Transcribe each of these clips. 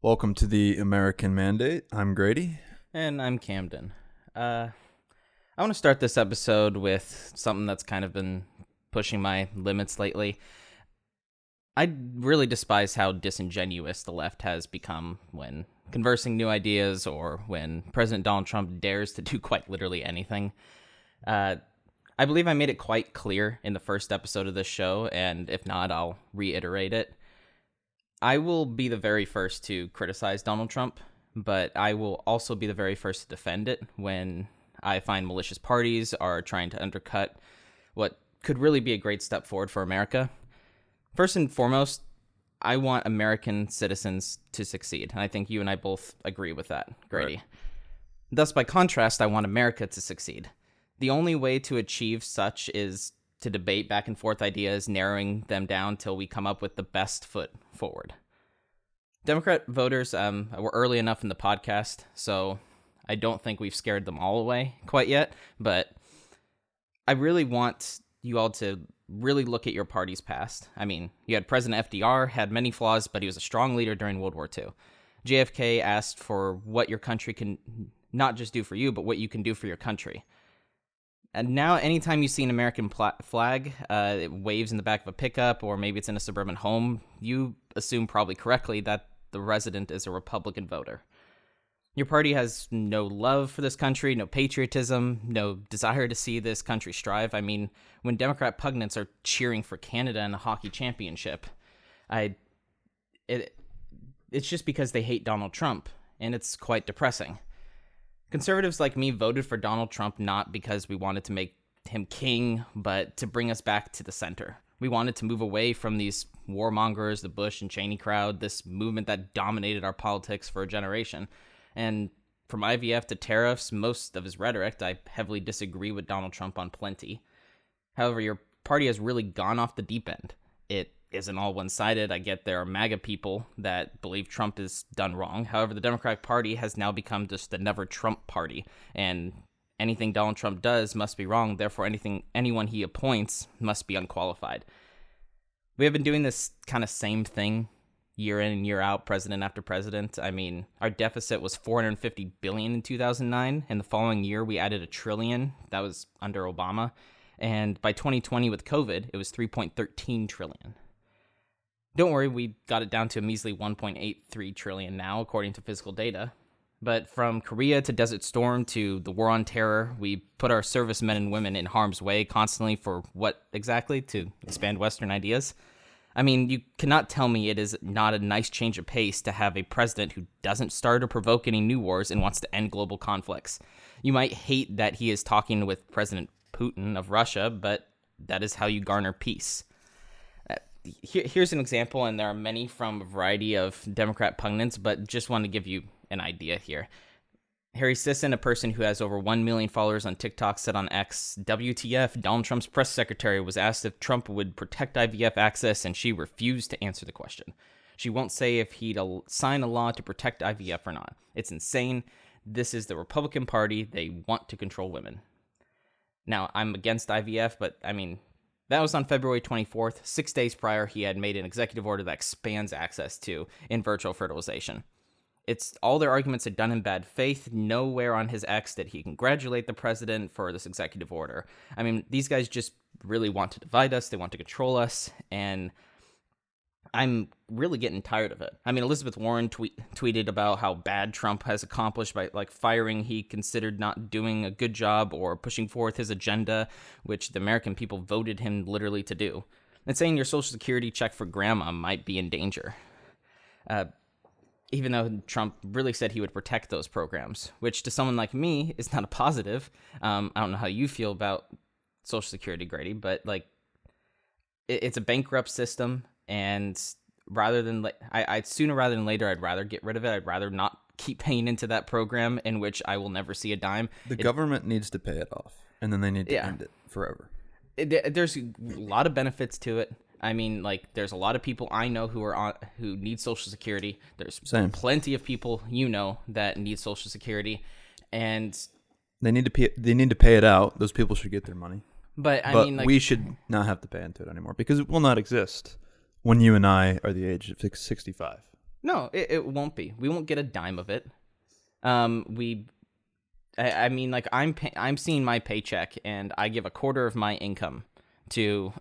Welcome to the American Mandate. I'm Grady. And I'm Camden. I want to start this episode with something that's kind of been pushing my limits lately. I really despise how disingenuous the left has become when conversing new ideas or when President Donald Trump dares to do quite literally anything. I believe I made it quite clear in the first episode of this show, and if not, I'll reiterate it. I will be the very first to criticize Donald Trump, but I will also be the very first to defend it when I find malicious parties are trying to undercut what could really be a great step forward for America. First and foremost, I want American citizens to succeed, and I think you and I both agree with that, Grady. Right. Thus, by contrast, I want America to succeed. The only way to achieve such is to debate back and forth ideas, narrowing them down till we come up with the best foot forward. Democrat voters were early enough in the podcast, so I don't think we've scared them all away quite yet, but I really want you all to really look at your party's past. I mean, you had President FDR, had many flaws, but he was a strong leader during World War II. JFK asked for what your country can not just do for you, but what you can do for your country. And now, anytime you see an American flag, it waves in the back of a pickup, or maybe it's in a suburban home, you assume probably correctly that the resident is a Republican voter. Your party has no love for this country, no patriotism, no desire to see this country strive. I mean, when Democrat pundits are cheering for Canada in a hockey championship, it's just because they hate Donald Trump, and it's quite depressing. Conservatives like me voted for Donald Trump not because we wanted to make him king, but to bring us back to the center. We wanted to move away from these warmongers, the Bush and Cheney crowd, this movement that dominated our politics for a generation. And from IVF to tariffs, most of his rhetoric, I heavily disagree with Donald Trump on plenty. However, your party has really gone off the deep end. It isn't all one-sided. I get there are MAGA people that believe Trump is done wrong. However, the Democratic Party has now become just the never Trump party, and anything Donald Trump does must be wrong. Therefore, anyone he appoints must be unqualified. We have been doing this kind of same thing year in and year out, president after president. I mean, our deficit was $450 billion in 2009, and the following year we added $1 trillion. That was under Obama. And by 2020 with COVID, it was $3.13 trillion. Don't worry, we got it down to a measly $1.83 trillion now, according to physical data. But from Korea to Desert Storm to the War on Terror, we put our servicemen and women in harm's way constantly for what exactly? To expand Western ideas? I mean, you cannot tell me it is not a nice change of pace to have a president who doesn't start or provoke any new wars and wants to end global conflicts. You might hate that he is talking with President Putin of Russia, but that is how you garner peace. Here's an example, and there are many from a variety of Democrat pundits, but just want to give you an idea here. Harry Sisson, a person who has over 1 million followers on TikTok, said on X, WTF, Donald Trump's press secretary was asked if Trump would protect IVF access, and she refused to answer the question. She won't say if he'd sign a law to protect IVF or not. It's insane. This is the Republican Party. They want to control women. Now, I'm against IVF, but I mean, that was on February 24th. 6 days prior, he had made an executive order that expands access to in vitro fertilization. It's all their arguments are done in bad faith. Nowhere on his X did he congratulate the president for this executive order. I mean, these guys just really want to divide us. They want to control us, and I'm really getting tired of it. I mean, Elizabeth Warren tweeted about how bad Trump has accomplished by firing he considered not doing a good job or pushing forth his agenda, which the American people voted him literally to do, and saying your Social Security check for grandma might be in danger. Even though Trump really said he would protect those programs, which to someone like me is not a positive. I don't know how you feel about Social Security, Grady, but it's a bankrupt system. And rather than I'd sooner rather than later, I'd rather get rid of it. I'd rather not keep paying into that program in which I will never see a dime. The government needs to pay it off, and then they need to end it forever. There's a lot of benefits to it. I mean, there's a lot of people I know who need Social Security. There's plenty of people that need Social Security, and they need to pay it out. Those people should get their money. But I mean, we should not have to pay into it anymore because it will not exist when you and I are the age of 65. No, it won't be. We won't get a dime of it. I mean, like I'm seeing my paycheck, and I give a quarter of my income to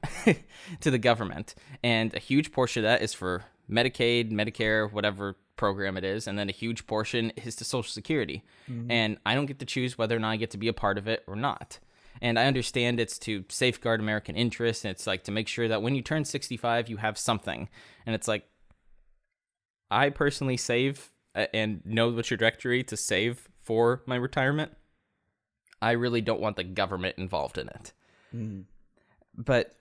to the government, and a huge portion of that is for Medicaid, Medicare, whatever program it is, and then a huge portion is to Social Security. Mm-hmm. And I don't get to choose whether or not I get to be a part of it or not. And I understand it's to safeguard American interests, and it's like to make sure that when you turn 65, you have something. And it's like, I personally save and know the trajectory to save for my retirement. I really don't want the government involved in it. Mm. But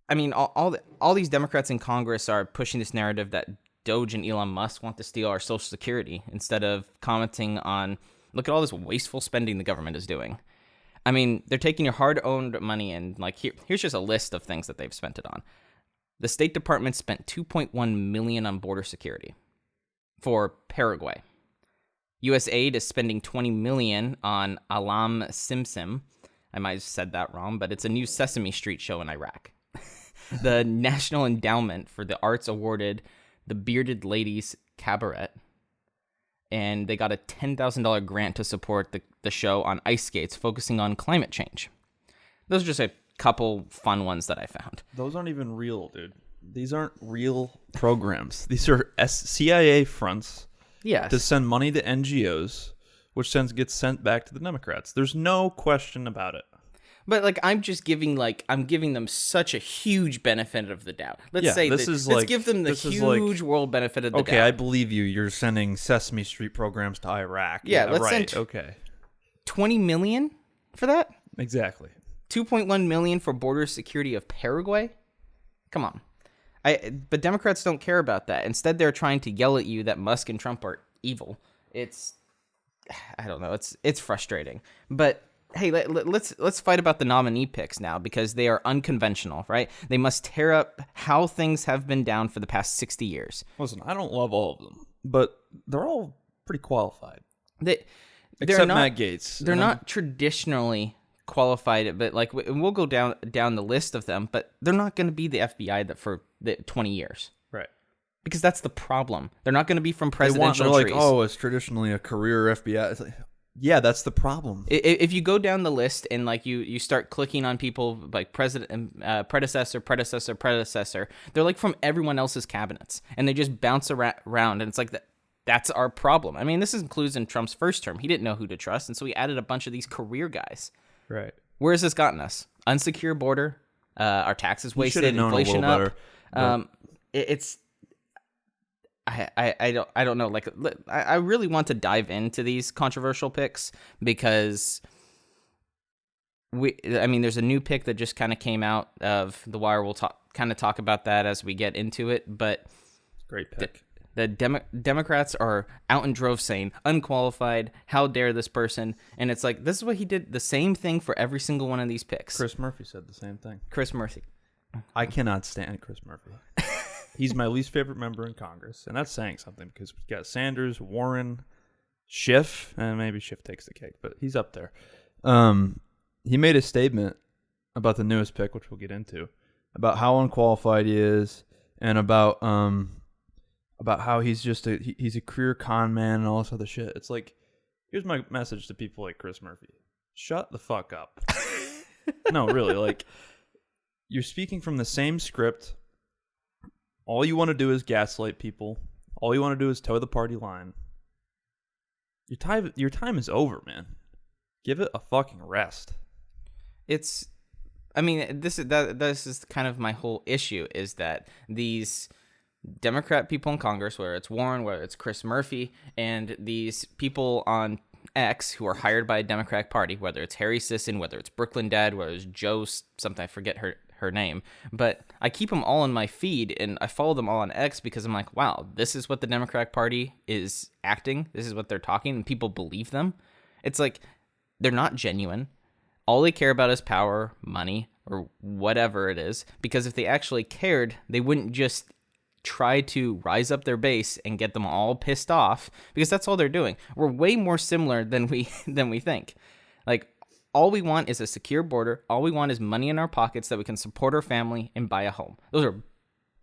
I mean, all these Democrats in Congress are pushing this narrative that DOGE and Elon Musk want to steal our Social Security instead of commenting on, look at all this wasteful spending the government is doing. I mean, they're taking your hard-earned money, and like here's just a list of things that they've spent it on. The State Department spent $2.1 million on border security for Paraguay. USAID is spending $20 million on Alam Simsim. I might have said that wrong, but it's a new Sesame Street show in Iraq. The National Endowment for the Arts awarded the Bearded Ladies Cabaret, and they got a $10,000 grant to support the show on ice skates, focusing on climate change. Those are just a couple fun ones that I found. Those aren't even real, dude. These aren't real programs. These are CIA fronts to send money to NGOs, which then gets sent back to the Democrats. There's no question about it. But like, I'm giving them such a huge benefit of the doubt. Let's give them the huge world benefit of the doubt. Okay, I believe you. You're sending Sesame Street programs to Iraq. Yeah, let's send $20 million for that. Exactly. $2.1 million for border security of Paraguay. Come on. But Democrats don't care about that. Instead, they're trying to yell at you that Musk and Trump are evil. I don't know. It's frustrating. But hey, let's fight about the nominee picks now, because they are unconventional, right? They must tear up how things have been down for the past 60 years. Listen, I don't love all of them, but they're all pretty qualified. Except Matt Gaetz. They're not traditionally qualified, but like we'll go down the list of them, but they're not going to be the FBI for the 20 years. Right. Because that's the problem. They're not going to be from presidential trees. Like, oh, it's traditionally a career FBI. It's like, yeah, that's the problem. If you go down the list and like you start clicking on people like president, predecessor, they're like from everyone else's cabinets, and they just bounce around, and it's like that's our problem. I mean, this includes in Trump's first term. He didn't know who to trust, and so he added a bunch of these career guys. Right. Where has this gotten us? Unsecure border, our taxes wasted, inflation up. Better, it's. I don't know. Like, I really want to dive into these controversial picks, because there's a new pick that just kind of came out of the wire. We'll talk about that as we get into it. But great pick. The Democrats are out in droves saying unqualified. How dare this person? And it's like, this is what he did. The same thing for every single one of these picks. Chris Murphy said the same thing. Chris Murphy. I cannot stand Chris Murphy. He's my least favorite member in Congress, and that's saying something, because we've got Sanders, Warren, Schiff, and maybe Schiff takes the cake, but he's up there. He made a statement about the newest pick, which we'll get into, about how unqualified he is, and about how he's just he's a career con man and all this other shit. It's like, here's my message to people like Chris Murphy: shut the fuck up. No, really, like, you're speaking from the same script. All you want to do is gaslight people. All you want to do is toe the party line. Your time is over, man. Give it a fucking rest. This is kind of my whole issue, is that these Democrat people in Congress, whether it's Warren, whether it's Chris Murphy, and these people on X who are hired by a Democratic Party, whether it's Harry Sisson, whether it's Brooklyn Dad, whether it's Joe something, I forget her name, but I keep them all in my feed, and I follow them all on X, because I'm like, wow, this is what the Democratic Party is acting. This is what they're talking, and people believe them. It's like, they're not genuine. All they care about is power, money, or whatever it is, because if they actually cared, they wouldn't just try to rise up their base and get them all pissed off, because that's all they're doing. We're way more similar than we think. Like, all we want is a secure border. All we want is money in our pockets that we can support our family and buy a home. Those are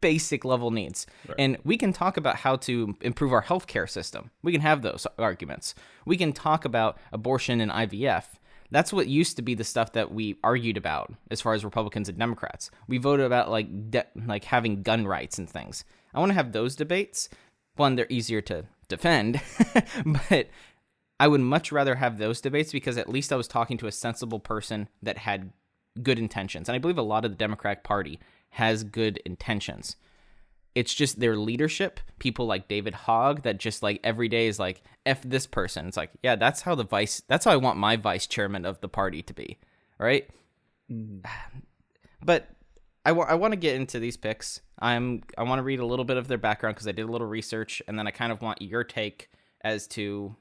basic level needs. Right. And we can talk about how to improve our healthcare system. We can have those arguments. We can talk about abortion and IVF. That's what used to be the stuff that we argued about as far as Republicans and Democrats. We voted about like having gun rights and things. I want to have those debates. One, they're easier to defend, but I would much rather have those debates because at least I was talking to a sensible person that had good intentions. And I believe a lot of the Democratic Party has good intentions. It's just their leadership, people like David Hogg, that just like every day is like, F this person. It's like, yeah, that's how I want my vice chairman of the party to be. Right? Mm-hmm. But I want to get into these picks. I want to read a little bit of their background because I did a little research, and then I kind of want your take as to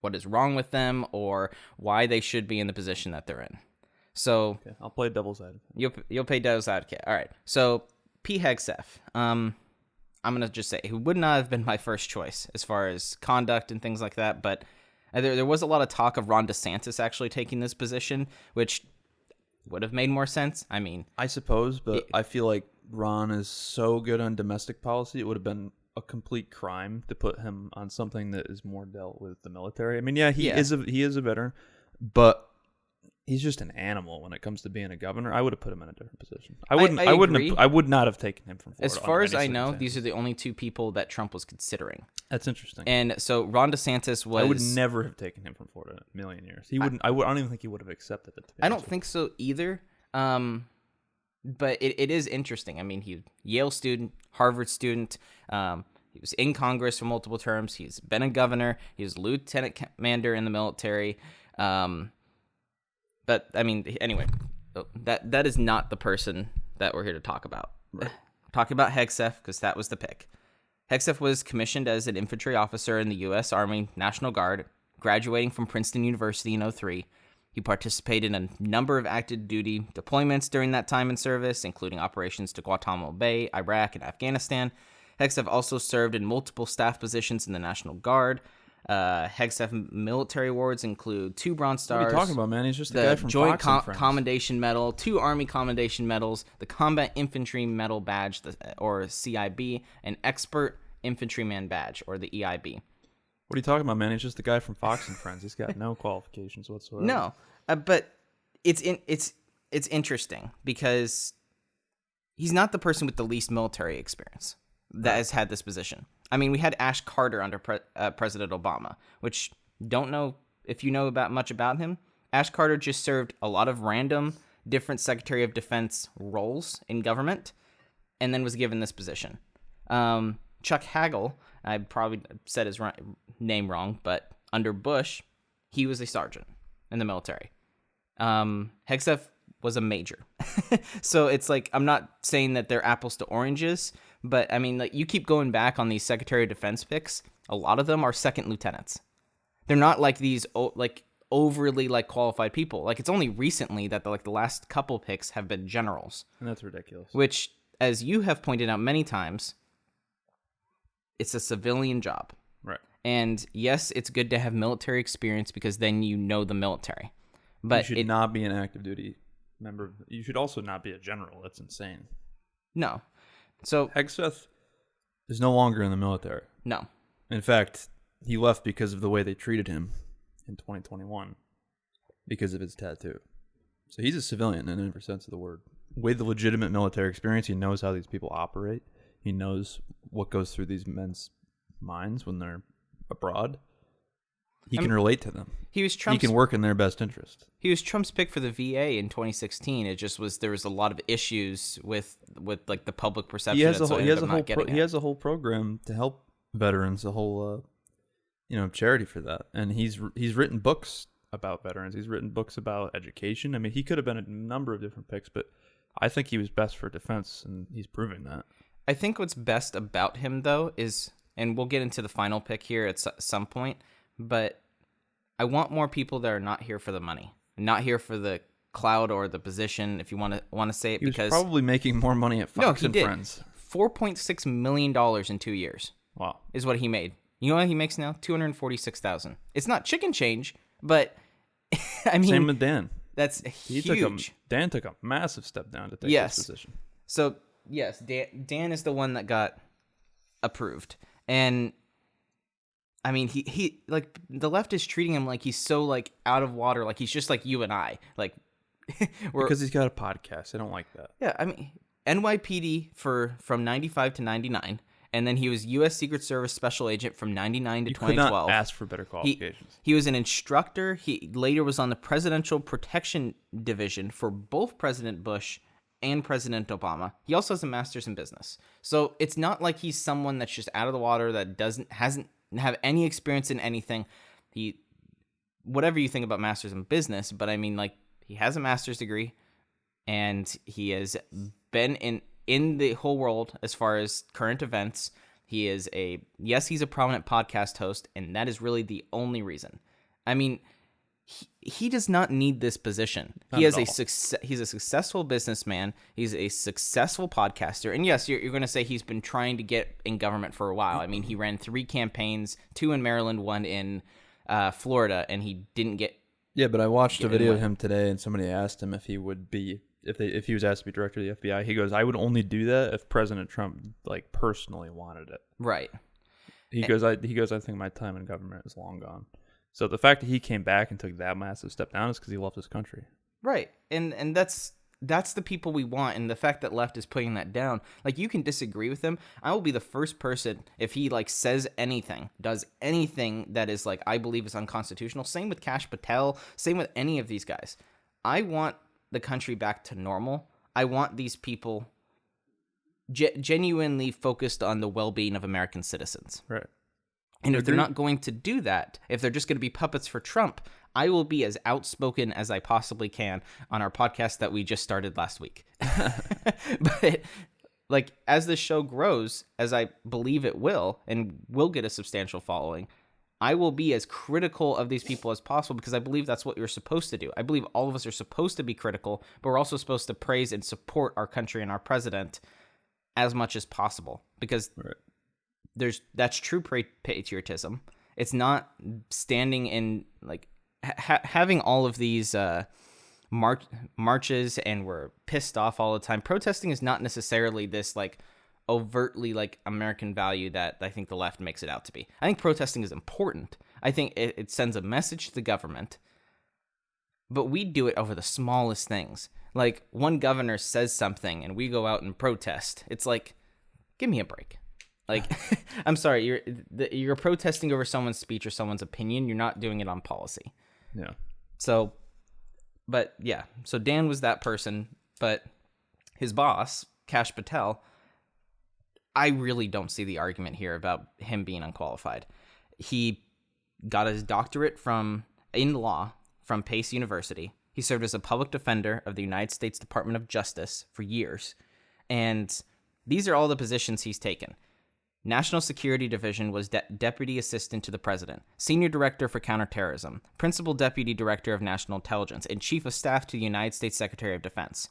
what is wrong with them or why they should be in the position that they're in. So okay, I'll play devil's advocate. You'll play devil's advocate. All right. So P. Hegseth, I'm gonna just say he would not have been my first choice as far as conduct and things like that. But there was a lot of talk of Ron DeSantis actually taking this position, which would have made more sense. I mean, I suppose, but I feel like Ron is so good on domestic policy. It would have been a complete crime to put him on something that is more dealt with the military. I mean, he is a veteran, but he's just an animal when it comes to being a governor. I would have put him in a different position. I would not have taken him from Florida. As far as I know, these are the only two people that Trump was considering. That's interesting. And so Ron DeSantis was. I would never have taken him from Florida in a million years. He wouldn't. I don't even think he would have accepted it. I don't think so either. But it is interesting. I mean, he's Yale student, Harvard student. He was in Congress for multiple terms. He's been a governor. He was lieutenant commander in the military. But I mean, anyway, that is not the person that we're here to talk about. Right. Talking about Hegseth because that was the pick. Hegseth was commissioned as an infantry officer in the U.S. Army National Guard, graduating from Princeton University in 2003. He participated in a number of active duty deployments during that time in service, including operations to Guantanamo Bay, Iraq, and Afghanistan. Hegseth also served in multiple staff positions in the National Guard. Hegseth military awards include 2 Bronze Stars. What are you talking about, man? He's just the guy from Joint Fox and Friends. Commendation Medal, 2 Army Commendation Medals, the Combat Infantry Medal Badge, or CIB, an Expert Infantryman Badge, or the EIB. What are you talking about, man? He's just the guy from Fox and Friends. He's got no qualifications whatsoever. No, but it's interesting because he's not the person with the least military experience that has had this position. I mean, we had Ash Carter under President Obama, which don't know if you know much about him. Ash Carter just served a lot of random different Secretary of Defense roles in government and then was given this position. Chuck Hagel, I probably said his name wrong, but under Bush, he was a sergeant in the military. Hegseth was a major. So it's like, I'm not saying that they're apples to oranges, but I mean, like, you keep going back on these Secretary of Defense picks. A lot of them are second lieutenants. They're not like these overly like qualified people. Like, it's only recently that the last couple picks have been generals. And that's ridiculous. Which, as you have pointed out many times, it's a civilian job. Right. And yes, it's good to have military experience because then you know the military. But you should not be an active duty member. You should also not be a general. That's insane. No. So Hegseth is no longer in the military. No. In fact, he left because of the way they treated him in 2021 because of his tattoo. So he's a civilian in every sense of the word. With legitimate military experience, he knows how these people operate. He knows what goes through these men's minds when they're abroad. He can relate to them. He can work in their best interest. He was Trump's pick for the VA in 2016. It just was, there was a lot of issues with like the public perception. He has a whole program to help veterans, a whole charity for that. And he's written books about veterans. He's written books about education. I mean, he could have been a number of different picks, but I think he was best for defense, and he's proving that. I think what's best about him, though, is, and we'll get into the final pick here at some point, but I want more people that are not here for the money, not here for the clout or the position, if you want to say it. He because was probably making more money at Fox and Friends. $4.6 million in 2 years. Wow. Is what he made. You know what he makes now? $246,000. It's not chicken change, but I mean, same with Dan. That's huge. Dan took a massive step down to take this position. So yes, Dan is the one that got approved. And I mean, he like the left is treating him like he's so like out of water, like he's just like you and I, like because he's got a podcast. I don't like that. Yeah, I mean, NYPD from 95 to 99, and then he was U.S. Secret Service Special Agent from 99 to 2012. Could not ask for better qualifications. He was an instructor. He later was on the Presidential Protection Division for both President Bush and President Obama. He also has a master's in business. So it's not like he's someone that's just out of the water, that hasn't have any experience in anything. Whatever you think about masters in business, but I mean, like, he has a master's degree, and he has been in the whole world as far as current events. He's a prominent podcast host, and that is really the only reason. I mean, he does not need this position. He's a successful businessman. He's a successful podcaster. And yes, you're going to say he's been trying to get in government for a while. I mean, he ran 3 campaigns, 2 in Maryland, 1 in Florida, and he didn't get. Yeah, but I watched a video of him today, and somebody asked him if he would be, if he was asked to be director of the FBI. He goes, "I would only do that if President Trump like personally wanted it." Right. He goes, I think my time in government is long gone. So the fact that he came back and took that massive step down is because he loved his country. Right. And that's the people we want. And the fact that left is putting that down, like, you can disagree with him. I will be the first person, if he like says anything, does anything that is like I believe is unconstitutional. Same with Kash Patel. Same with any of these guys. I want the country back to normal. I want these people genuinely focused on the well-being of American citizens. Right. And if they're not going to do that, if they're just going to be puppets for Trump, I will be as outspoken as I possibly can on our podcast that we just started last week. But like, as this show grows, as I believe it will, and will get a substantial following, I will be as critical of these people as possible, because I believe that's what you're supposed to do. I believe all of us are supposed to be critical, but we're also supposed to praise and support our country and our president as much as possible, because that's true patriotism. It's not standing in like having all of these marches and we're pissed off all the time. Protesting is not necessarily this like overtly like American value that I think the left makes it out to be. I think protesting is important. I think it sends a message to the government, but we do it over the smallest things. Like, one governor says something and we go out and protest. It's like, give me a break. Like, I'm sorry, you're protesting over someone's speech or someone's opinion. You're not doing it on policy. Yeah. So, but yeah, so Dan was that person, but his boss, Kash Patel, I really don't see the argument here about him being unqualified. He got his doctorate in law from Pace University. He served as a public defender of the United States Department of Justice for years. And these are all the positions he's taken. National Security Division was Deputy Assistant to the President, Senior Director for Counterterrorism, Principal Deputy Director of National Intelligence, and Chief of Staff to the United States Secretary of Defense.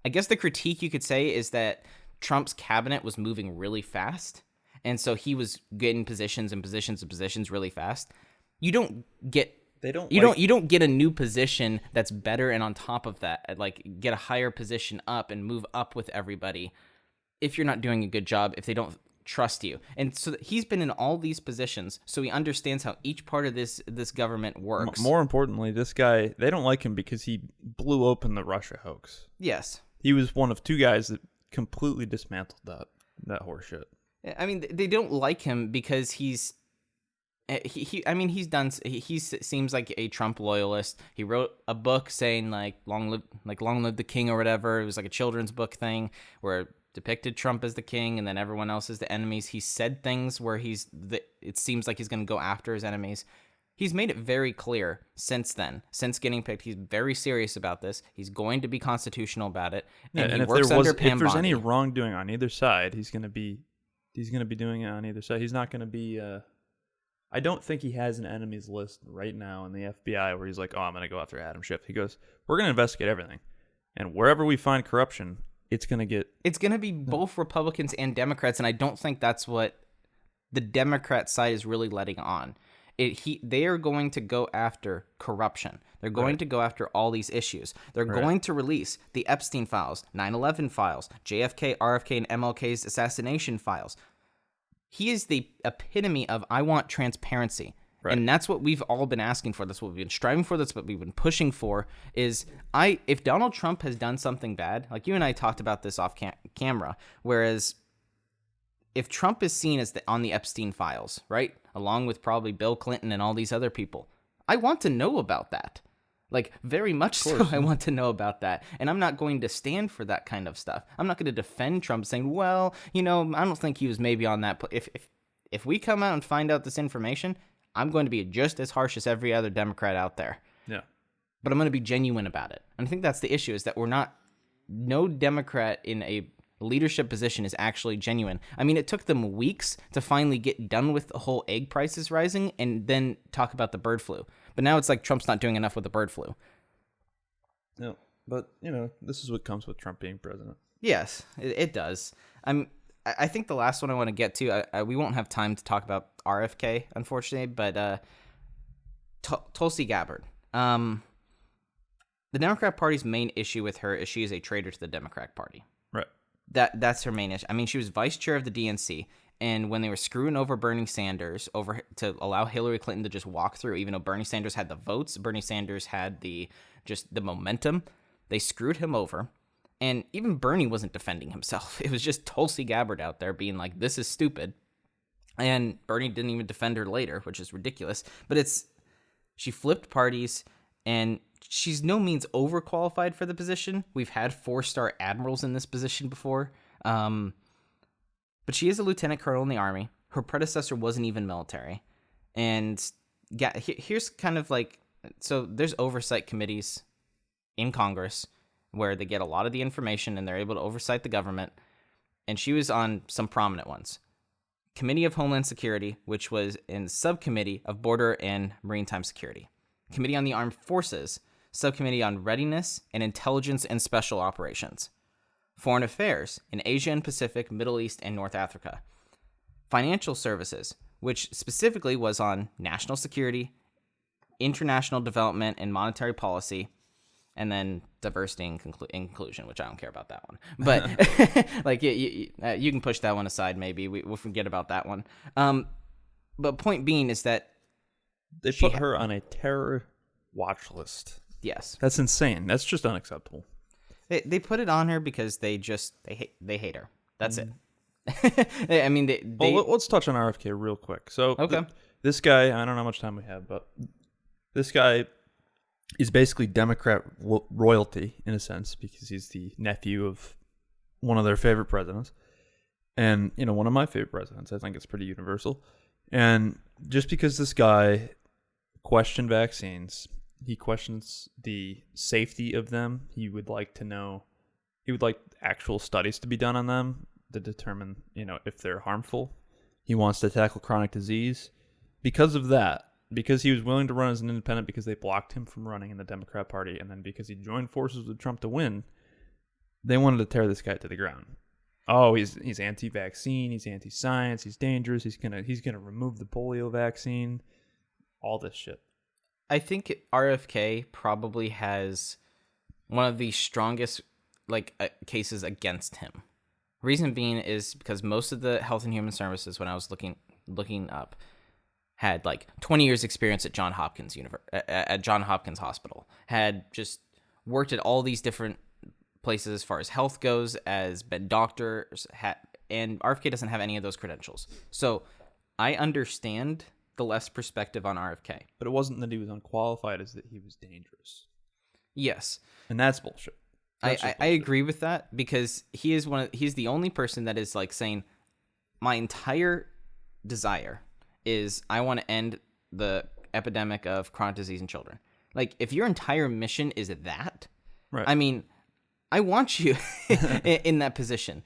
I guess the critique you could say is that Trump's cabinet was moving really fast, and so he was getting positions and positions and positions really fast. You don't get a new position that's better and on top of that, like, get a higher position up and move up with everybody if you're not doing a good job, if they don't trust you. And so he's been in all these positions, so he understands how each part of this government works. More importantly, this guy, they don't like him because he blew open the Russia hoax. Yes. He was one of 2 guys that completely dismantled that horseshit. I mean, they don't like him because he seems like a Trump loyalist. He wrote a book saying long live the king or whatever. It was like a children's book thing where it depicted Trump as the king and then everyone else as the enemies. He said things where it seems like he's going to go after his enemies. He's made it very clear since then, since getting picked. He's very serious about this. He's going to be constitutional about it. And he works under Pam if there's Bondi. any wrongdoing on either side, he's going to be doing it on either side. He's not going to be. I don't think he has an enemies list right now in the FBI where he's like, oh, I'm going to go after Adam Schiff. He goes, we're going to investigate everything, and wherever we find corruption, it's going to be both Republicans and Democrats, and I don't think that's what the Democrat side is really letting on. They are going to go after corruption. They're going to go after all these issues. They're going to release the Epstein files, 9/11 files, JFK, RFK, and MLK's assassination files. He is the epitome of I want transparency. Right. And that's what we've all been asking for. That's what we've been striving for. That's what we've been pushing for. If Donald Trump has done something bad, like you and I talked about this off camera, whereas if Trump is seen as on the Epstein files, right, along with probably Bill Clinton and all these other people, I want to know about that. Like, very much so, I want to know about that. And I'm not going to stand for that kind of stuff. I'm not going to defend Trump saying, well, I don't think he was maybe on that. If we come out and find out this information, I'm going to be just as harsh as every other Democrat out there. Yeah. But I'm going to be genuine about it. And I think that's the issue, is that no Democrat in a leadership position is actually genuine. I mean, it took them weeks to finally get done with the whole egg prices rising and then talk about the bird flu. But now it's like Trump's not doing enough with the bird flu. No, but, this is what comes with Trump being president. Yes, it does. I think the last one I want to get to, we won't have time to talk about RFK, unfortunately, but Tulsi Gabbard. The Democrat Party's main issue with her is she is a traitor to the Democrat Party. Right. That's her main issue. I mean, she was vice chair of the DNC, and when they were screwing over Bernie Sanders to allow Hillary Clinton to just walk through, even though Bernie Sanders had the votes, Bernie Sanders had the momentum, they screwed him over. And even Bernie wasn't defending himself. It was just Tulsi Gabbard out there being like, this is stupid. And Bernie didn't even defend her later, which is ridiculous. But she flipped parties, and she's no means overqualified for the position. We've had 4-star admirals in this position before. But she is a lieutenant colonel in the Army. Her predecessor wasn't even military. And here's kind of like, so there's oversight committees in Congress where they get a lot of the information and they're able to oversight the government. And she was on some prominent ones. Committee of Homeland Security, which was in Subcommittee of Border and Maritime Security. Committee on the Armed Forces, Subcommittee on Readiness and Intelligence and Special Operations. Foreign Affairs in Asia and Pacific, Middle East, and North Africa. Financial Services, which specifically was on national security, international development, and monetary policy. And then diversity and inclusion, which I don't care about that one. But like you can push that one aside. Maybe we'll forget about that one. But point being is that they put her on a terror watch list. Yes, that's insane. That's just unacceptable. They put it on her because they hate her. That's it. I mean, let's touch on RFK real quick. So okay, this guy, I don't know how much time we have, but this guy is basically Democrat royalty in a sense because he's the nephew of one of their favorite presidents and, one of my favorite presidents. I think it's pretty universal. And just because this guy questioned vaccines, he questions the safety of them. He would like actual studies to be done on them to determine, if they're harmful. He wants to tackle chronic disease. Because of that, because he was willing to run as an independent because they blocked him from running in the Democrat Party, and then because he joined forces with Trump to win, they wanted to tear this guy to the ground. Oh, he's anti-vaccine, he's anti-science, he's dangerous, he's gonna remove the polio vaccine, all this shit. I think RFK probably has one of the strongest cases against him. Reason being is because most of the Health and Human Services, when I was looking up, had 20 years experience at Johns Hopkins Hospital, had just worked at all these different places as far as health goes, as been doctors, and RFK doesn't have any of those credentials. So I understand the less perspective on RFK. But it wasn't that he was unqualified, it's that he was dangerous. Yes. And that's bullshit. I agree with that because he's the only person that is saying my entire desire is I want to end the epidemic of chronic disease in children. If your entire mission is that, right. I mean, I want you in that position.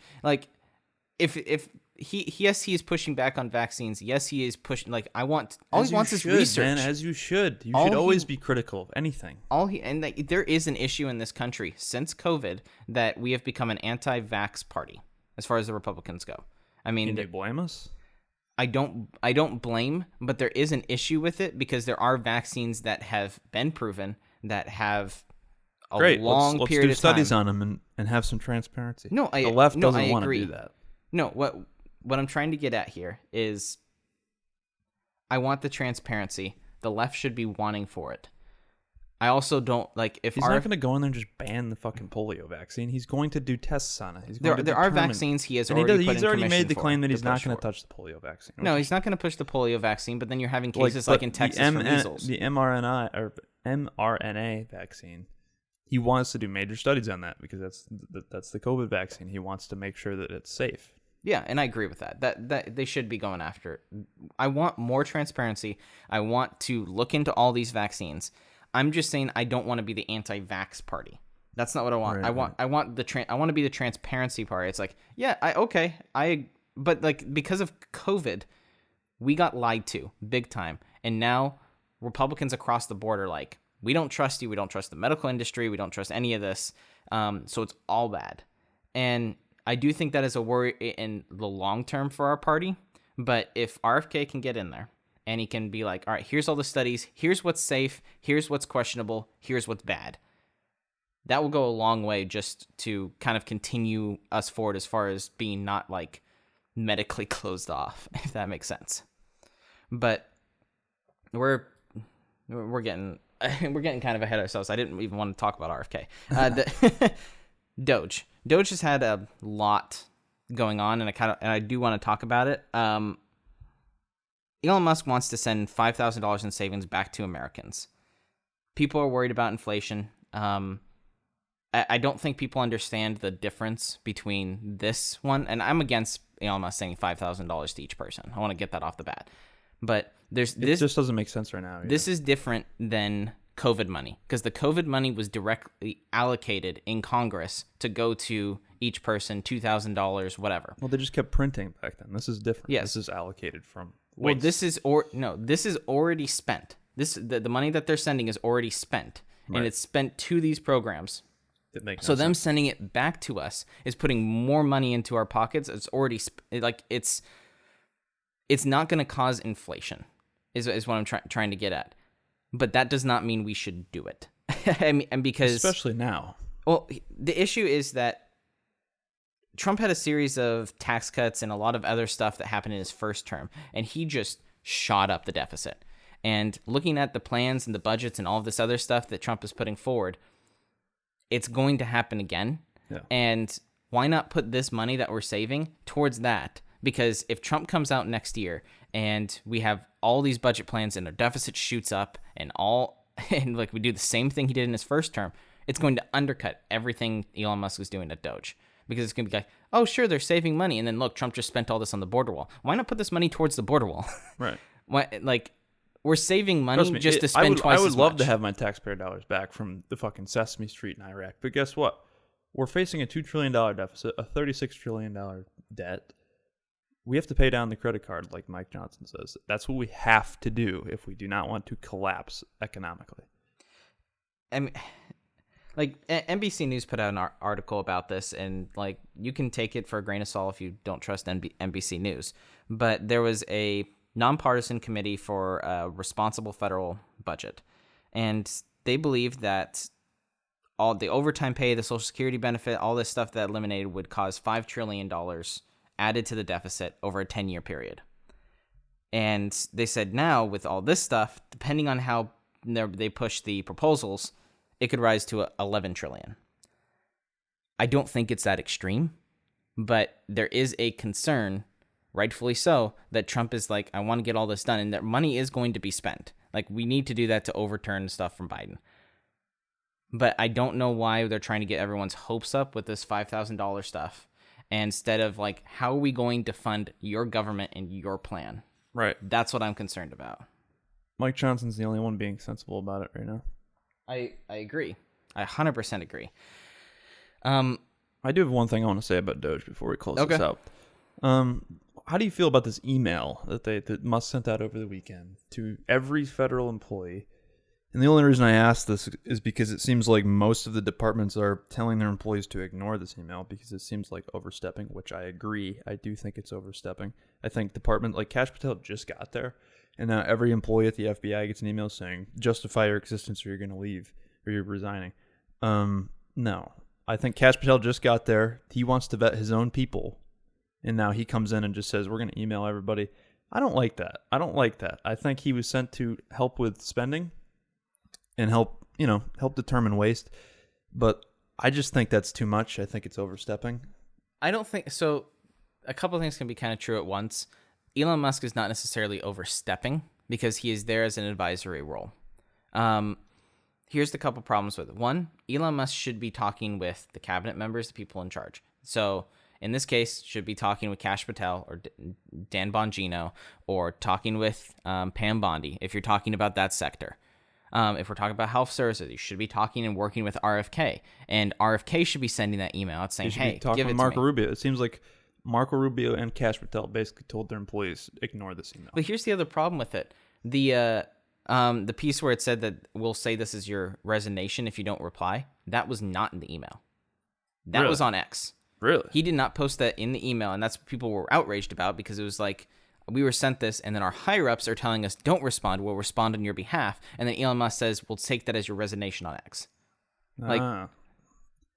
If he is pushing back on vaccines. Yes, he is pushing. He wants is research. Man, as you should. You should always be critical of anything. There is an issue in this country since COVID that we have become an anti-vax party as far as the Republicans go. I mean, can you blame us? I don't blame, but there is an issue with it because there are vaccines that have been proven that have a long let's period do of studies time. on them and have some transparency. No, the left doesn't I want to agree. do that. No, what I'm trying to get at here is I want the transparency. The left should be wanting for it. I also don't like if he's not going to go in there and just ban the fucking polio vaccine. He's going to do tests on it. He's going there are vaccines he has and already he's already made the claim that he's not going to touch the polio vaccine. No, he's not going to push the polio vaccine. But then you're having cases like in Texas for measles. The mRNA vaccine. He wants to do major studies on that because that's the COVID vaccine. He wants to make sure that it's safe. Yeah, and I agree with that. That they should be going after it. I want more transparency. I want to look into all these vaccines. I'm just saying I don't want to be the anti-vax party. That's not what I want. Right, I want to be the transparency party. It's like, yeah, but like because of COVID, we got lied to big time. And now Republicans across the board are like, we don't trust you. We don't trust the medical industry. We don't trust any of this. So it's all bad. And I do think that is a worry in the long term for our party. But if RFK can get in there and he can be like, all right, here's all the studies. Here's what's safe. Here's what's questionable. Here's what's bad. That will go a long way just to kind of continue us forward as far as being not like medically closed off, if that makes sense. But we're getting kind of ahead of ourselves. I didn't even want to talk about RFK. DOGE has had a lot going on, and I do want to talk about it. Elon Musk wants to send $5,000 in savings back to Americans. People are worried about inflation. I don't think people understand the difference between this one, and I'm against Elon Musk saying $5,000 to each person. I want to get that off the bat. But this just doesn't make sense right now. Either. This is different than COVID money because the COVID money was directly allocated in Congress to go to each person, $2,000, whatever. Well, they just kept printing back then. This is different. Yes. This is allocated from waste. Well, this is already spent. The money that they're sending is already spent, right. And it's spent to these programs. So them sending it back to us is putting more money into our pockets. It's already it's not going to cause inflation, is what I'm trying to get at. But that does not mean we should do it. I mean, and because especially now. Well, the issue is that Trump had a series of tax cuts and a lot of other stuff that happened in his first term, and he just shot up the deficit. And looking at the plans and the budgets and all of this other stuff that Trump is putting forward, it's going to happen again. Yeah. And why not put this money that we're saving towards that? Because if Trump comes out next year and we have all these budget plans and our deficit shoots up and like we do the same thing he did in his first term, it's going to undercut everything Elon Musk is doing at DOGE. Because it's going to be like, oh, sure, they're saving money. And then look, Trump just spent all this on the border wall. Why not put this money towards the border wall? Right. We're saving money to spend twice as much. I would love to have my taxpayer dollars back from the fucking Sesame Street in Iraq. But guess what? We're facing a $2 trillion deficit, a $36 trillion debt. We have to pay down the credit card, like Mike Johnson says. That's what we have to do if we do not want to collapse economically. I mean, like NBC News put out an article about this, and like you can take it for a grain of salt if you don't trust NBC News. But there was a nonpartisan committee for a responsible federal budget, and they believed that all the overtime pay, the Social Security benefit, all this stuff that eliminated would cause $5 trillion added to the deficit over a 10-year period. And they said now with all this stuff, depending on how they push the proposals, it could rise to 11 trillion. I don't think it's that extreme, but there is a concern, rightfully so, that Trump is like, I want to get all this done, and that money is going to be spent. Like, we need to do that to overturn stuff from Biden. But I don't know why they're trying to get everyone's hopes up with this $5,000 stuff, instead of like, how are we going to fund your government and your plan? Right. That's what I'm concerned about. Mike Johnson's the only one being sensible about it right now. I agree. I 100% agree. I do have one thing I want to say about DOGE before we close this out. How do you feel about this email that Musk sent out over the weekend to every federal employee And the only reason I ask this is because it seems like most of the departments are telling their employees to ignore this email because it seems like overstepping, which I agree. I do think it's overstepping. I think department like Kash Patel just got there, and now every employee at the FBI gets an email saying, justify your existence or you're going to leave or you're resigning. No. I think Kash Patel just got there. He wants to vet his own people, and now he comes in and just says, we're going to email everybody. I don't like that. I think he was sent to help with spending and help determine waste. But I just think that's too much. I think it's overstepping. I don't think so. A couple of things can be kind of true at once. Elon Musk is not necessarily overstepping because he is there as an advisory role. Here's the couple problems with it. One, Elon Musk should be talking with the cabinet members, the people in charge. So in this case, should be talking with Kash Patel or Dan Bongino, or talking with Pam Bondi if you're talking about that sector. If we're talking about health services, you should be talking and working with RFK. And RFK should be sending that email out saying, hey, give it to Marco me. Rubio. It seems like Marco Rubio and Kash Patel basically told their employees, ignore this email. But here's the other problem with it. The piece where it said that we'll say this is your resignation if you don't reply, that was not in the email. That was on X. Really? He did not post that in the email, and that's what people were outraged about because it was like, we were sent this, and then our higher-ups are telling us, don't respond, we'll respond on your behalf. And then Elon Musk says, we'll take that as your resignation on X. Like,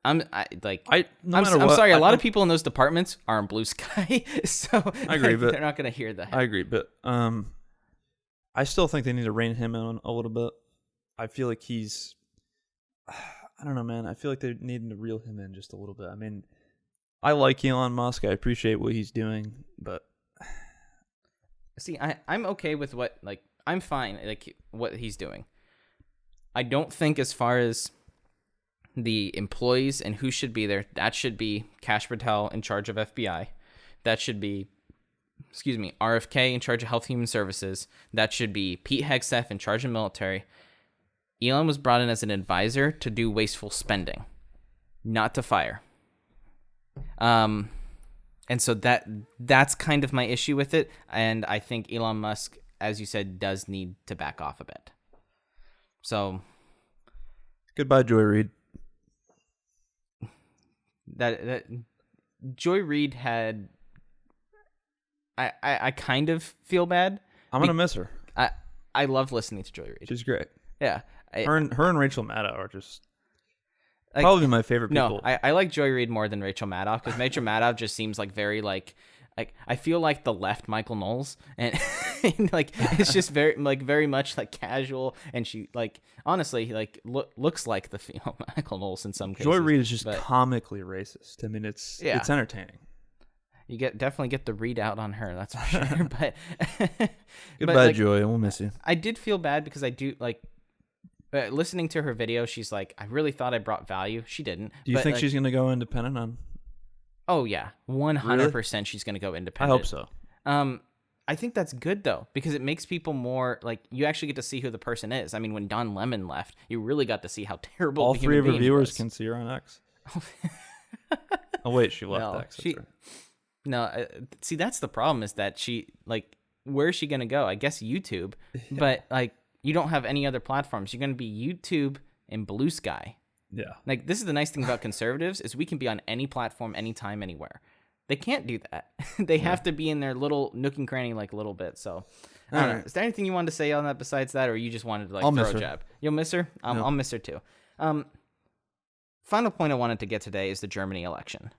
I'm sorry, a lot of people in those departments are in Blue Sky, so I agree, but they're not going to hear that. I agree, but I still think they need to rein him in a little bit. I feel like I don't know, man. I feel like they need to reel him in just a little bit. I mean, I like Elon Musk. I appreciate what he's doing, but see, I'm okay with I'm fine, what he's doing. I don't think as far as the employees and who should be there, that should be Kash Patel in charge of FBI. That should be, RFK in charge of Health Human Services. That should be Pete Hegseth in charge of military. Elon was brought in as an advisor to do wasteful spending, not to fire. And so that's kind of my issue with it. And I think Elon Musk, as you said, does need to back off a bit. So goodbye, Joy Reid. That Joy Reid had, I kind of feel bad. I'm gonna miss her. I love listening to Joy Reid. She's great. Yeah. Her and Rachel Maddow are just probably my favorite people. No, I like Joy Reid more than Rachel Maddow because Rachel Maddow just seems like very like I feel like the left Michael Knowles, and it's just very much like casual, and she honestly looks like the female Michael Knowles in some cases. Joy Reid is just comically racist. I mean, it's entertaining. You definitely get the readout on her, that's for sure. But goodbye, Joy. We'll miss you. I did feel bad because I do listening to her video. She's like, I really thought I brought value. She didn't. Do you think she's gonna go independent on? Oh yeah, 100%. She's gonna go independent. I hope so. I think that's good though because it makes people more you actually get to see who the person is. I mean, when Don Lemon left, you really got to see how terrible. All three of her viewers can see her on X. Oh wait, she left X. No, see, that's the problem is that she, where is she going to go? I guess YouTube, but, you don't have any other platforms. You're going to be YouTube and Blue Sky. Yeah. This is the nice thing about conservatives is we can be on any platform, anytime, anywhere. They can't do that. They have to be in their little nook and cranny, a little bit. So, I don't know. Is there anything you wanted to say on that besides that, or you just wanted to, throw a jab? You'll miss her? No. I'll miss her, too. Final point I wanted to get today is the Germany election.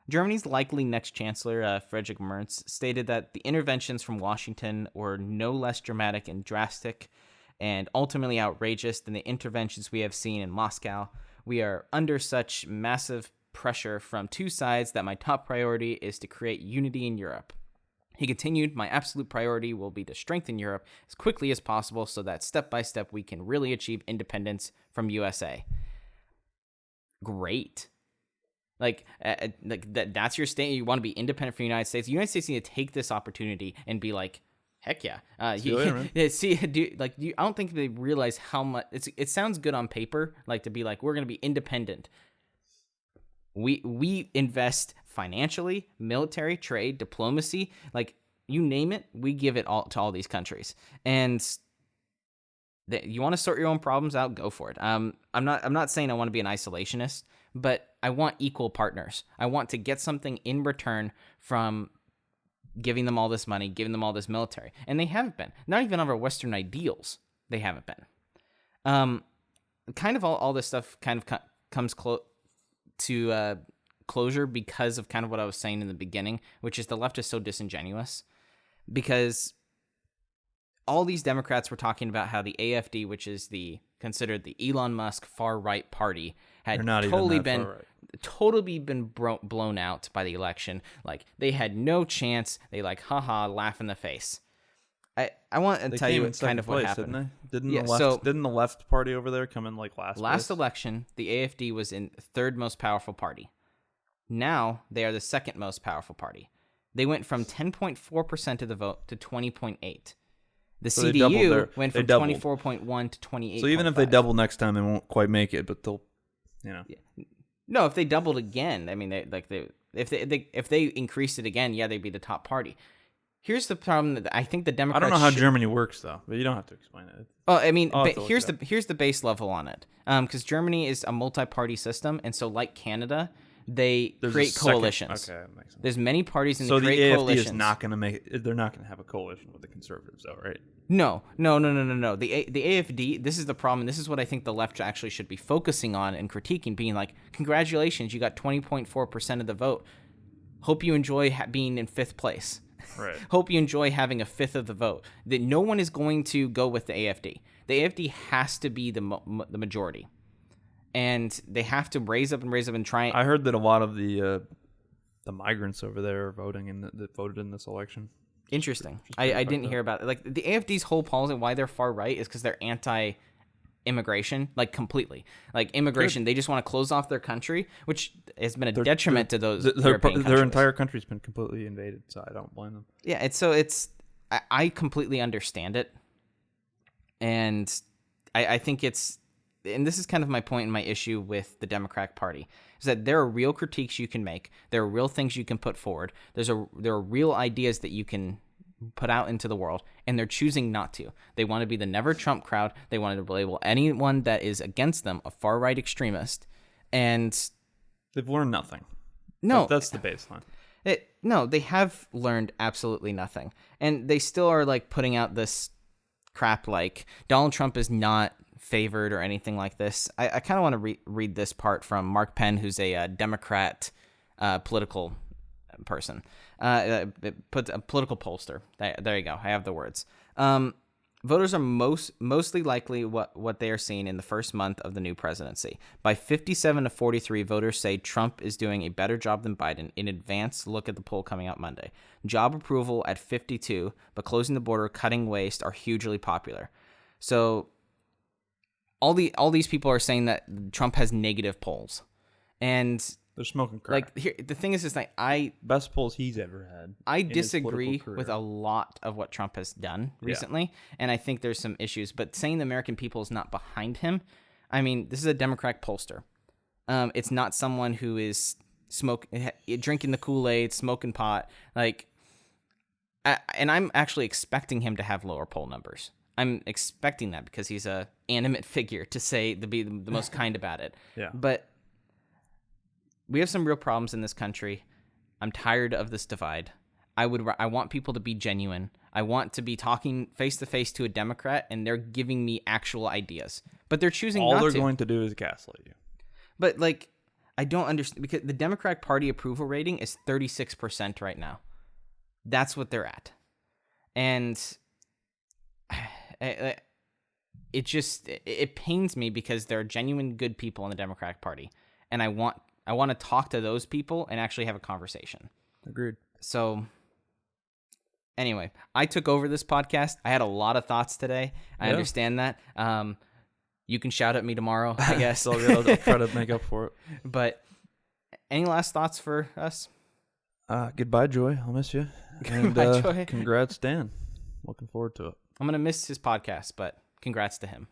Germany's likely next chancellor, Friedrich Merz, stated that the interventions from Washington were no less dramatic and drastic and ultimately outrageous than the interventions we have seen in Moscow. We are under such massive pressure from two sides that my top priority is to create unity in Europe. He continued, my absolute priority will be to strengthen Europe as quickly as possible so that step by step we can really achieve independence from USA. Great. That's your state. You want to be independent from the United States. The United States need to take this opportunity and be like, heck yeah. I don't think they realize how much it sounds good on paper, to be we're going to be independent. We invest financially, military, trade, diplomacy, you name it, we give it all to all these countries. And You want to sort your own problems out, go for it. I'm not saying I want to be an isolationist, but I want equal partners. I want to get something in return from giving them all this money, giving them all this military. And they haven't been. Not even of our Western ideals, they haven't been. Kind of all this stuff kind of comes to closure because of kind of what I was saying in the beginning, which is the left is so disingenuous. Because all these Democrats were talking about how the AFD, which is considered the Elon Musk far right party, had totally been blown out by the election. Like they had no chance. They laugh in the face. I want to tell you kind of what happened. Didn't the left party over there come in like last place? Election? The AFD was in third most powerful party. Now they are the second most powerful party. They went from 10.4% of the vote to 20.8%. The CDU went from 24.1 to 28. So even if they double next time, they won't quite make it, but they'll, Yeah. No, if they doubled again, I mean, if they increased it again, yeah, they'd be the top party. Here's the problem that I think the Democrats. I don't know how Germany works though, but you don't have to explain it. Well, I mean, here's the base level on it, because Germany is a multi-party system, and so like Canada, they create coalitions. Okay, that makes sense. There's many parties, and so they create the AFD coalitions. is not going to make it. They're not going to have a coalition with the conservatives, though, right? No. The AFD. This is the problem. This is what I think the left actually should be focusing on and critiquing, being like, "Congratulations, you got 20.4% of the vote. Hope you enjoy being in fifth place. Right. Hope you enjoy having a fifth of the vote." That no one is going to go with the AFD. The AFD has to be the majority. And they have to raise up and try. I heard that a lot of the migrants over there are voting that voted in this election. Interesting. I didn't hear about it. Like the AFD's whole policy, why they're far right, is because they're anti-immigration, like completely. Like immigration, They just want to close off their country, which has been a detriment to those European countries. Their entire country's been completely invaded, so I don't blame them. Yeah, I completely understand it, and I think it's. And this is kind of my point and my issue with the Democratic Party, is that there are real critiques you can make. There are real things you can put forward. There are real ideas that you can put out into the world, and they're choosing not to. They want to be the never Trump crowd. They want to label anyone that is against them a far-right extremist, and they've learned nothing. No. That's the baseline. No, they have learned absolutely nothing. And they still are like putting out this crap like Donald Trump is not favored or anything like this. I kind of want to read this part from Mark Penn, who's a Democrat political person. Put a political pollster. There you go. I have the words. Voters are mostly likely what they are seeing in the first month of the new presidency. By 57 to 43, voters say Trump is doing a better job than Biden. In advance, look at the poll coming out Monday. Job approval at 52, but closing the border, cutting waste are hugely popular. So all these people are saying that Trump has negative polls, and they're smoking crack. Like here, the thing is like best polls he's ever had. I disagree with a lot of what Trump has done recently, and I think there's some issues. But saying the American people is not behind him, I mean, this is a Democratic pollster. It's not someone who is drinking the Kool-Aid, smoking pot, and I'm actually expecting him to have lower poll numbers. I'm expecting that because he's a animate figure, to be the most kind about it. Yeah. But we have some real problems in this country. I'm tired of this divide. I want people to be genuine. I want to be talking face to face to a Democrat, and they're giving me actual ideas. But they're choosing not to. All they're going to do is gaslight you. But I don't understand, because the Democratic Party approval rating is 36% right now. That's what they're at, and it pains me because there are genuine good people in the Democratic Party, and I want to talk to those people and actually have a conversation. Agreed. So anyway, I took over this podcast. I had a lot of thoughts today. I understand that. You can shout at me tomorrow, I guess. I'll try to make up for it. But any last thoughts for us? Goodbye, Joy. I'll miss you. Goodbye, Joy. Congrats, Dan. Looking forward to it. I'm going to miss his podcast, but congrats to him.